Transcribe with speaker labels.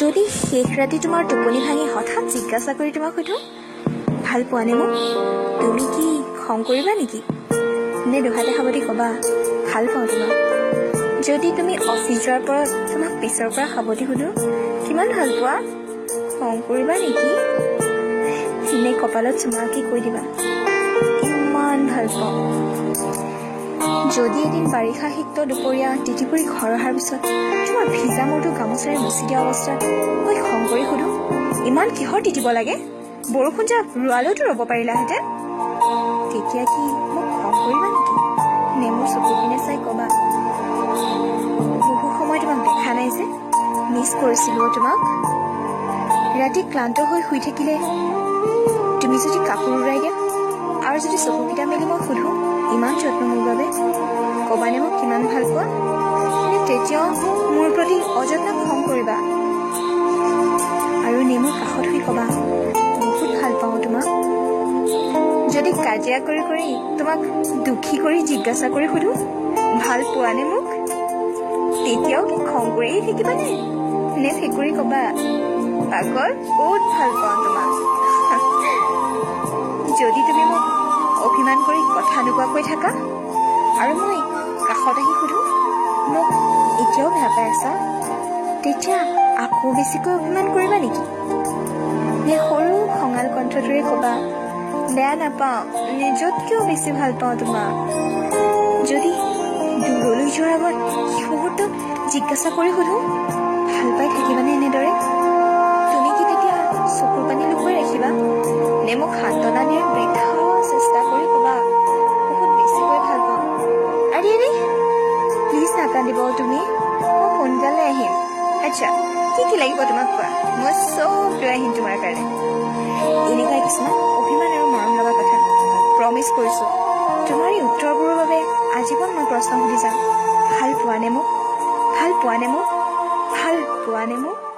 Speaker 1: যদি শেষ ৰাতি তোমাৰ টোপনি ভাঙি হঠাৎ জিজ্ঞাসা কৰি তোমাক সোধো ভাল পোৱা নে মোক, তুমি কি খং কৰিবা নেকি? নে দুহাতে সাৱটি ক'বা ভাল পাওঁ তোমাক? যদি তুমি অফিচ যোৱাৰ পৰা তোমাক পিছৰ পৰা সাৱটি সোধো কিমান ভাল পোৱা, খং কৰিবা নেকি? নে কপালত চুমাকি কৈ দিবা ইমান ভাল পাওঁ? যদি এদিন বাৰিষা শীত দুপৰীয়া তিতি পৰি ঘৰ অহাৰ পিছত তোমাৰ ভিজা মূৰটো গামোচাৰে মুচি দিয়া অৱস্থাত মই খং কৰি সোধো ইমান কিহৰ তিতিব লাগে, বৰষুণ যাক ৰোৱালৈতো ৰ'ব পাৰিলাহেঁতেন, তেতিয়া কি মোক খং কৰিবা নেকি? নে মোৰ চকু পিনে চাই ক'বা বহু সময় তোমাক দেখা নাই যে মিছ কৰিছিলোঁ তোমাক? ৰাতি ক্লান্ত হৈ শুই থাকিলে তুমি যদি কাপোৰ উৰাই দিয়া আৰু যদি চকুকেইটা মেলি মই সোধো ইমান যত্ন মোৰ বাবে, ক'বানে মোক কিমান ভাল পোৱা? নে তেতিয়াও মোৰ প্ৰতি অযত্ন খং কৰিবা আৰু নেমুৰ কাষত শুই ক'বা বহুত ভাল পাওঁ তোমাক? যদি কাজিয়া কৰি কৰি তোমাক দুখী কৰি জিজ্ঞাসা কৰি সোধো ভাল পোৱা নে মোক, তেতিয়াও কি খং কৰিয়ে থাকিবানে? নে ফেকুৰি ক'বা পাগল বহুত ভাল পাওঁ তোমাক? যদি তুমি মোক অভিমান কৰি কথা নোকোৱাকৈ থাকা আৰু মই কাষত আহি সোধো মোক এতিয়াও বেয়া পাই আছা, তেতিয়া আকৌ বেছিকৈ অভিমান কৰিবা নেকি? নে সৰু খঙাল কণ্ঠটোৰে ক'বা বেয়া নাপাওঁ, নিজতকৈও বেছি ভাল পাওঁ তোমাক? যদি দূৰলৈ যোৱাৰ আগত সিহঁতক জিজ্ঞাসা কৰি সোধো ভাল পাই থাকিবানে এনেদৰে, তুমি কি তেতিয়া চকুৰ পানী লুকুৱাই ৰাখিবা? নে মোক সান্তনা দিয়াৰ বৃথা চেষ্টা কৰি ক'বা বহুত বেছিকৈ ভাল পাওঁ? আৰে প্লিজ নাকান্দিব তুমি, মই সোনকালে আহিম। আচ্ছা কি কি লাগিব তোমাক কোৱা, মই চব লৈ আহিম তোমাৰ কাৰণে। এনেকুৱা কিছুমান অভিমান আৰু মৰম লগা কথা প্ৰমিছ কৰিছোঁ। তোমাৰ এই উত্তৰবোৰৰ বাবে আজীৱন মই প্ৰশ্ন সুধি যাম ভাল পোৱা নে মোক, ভাল পোৱা নে মোক, ভাল পোৱা নে মোক?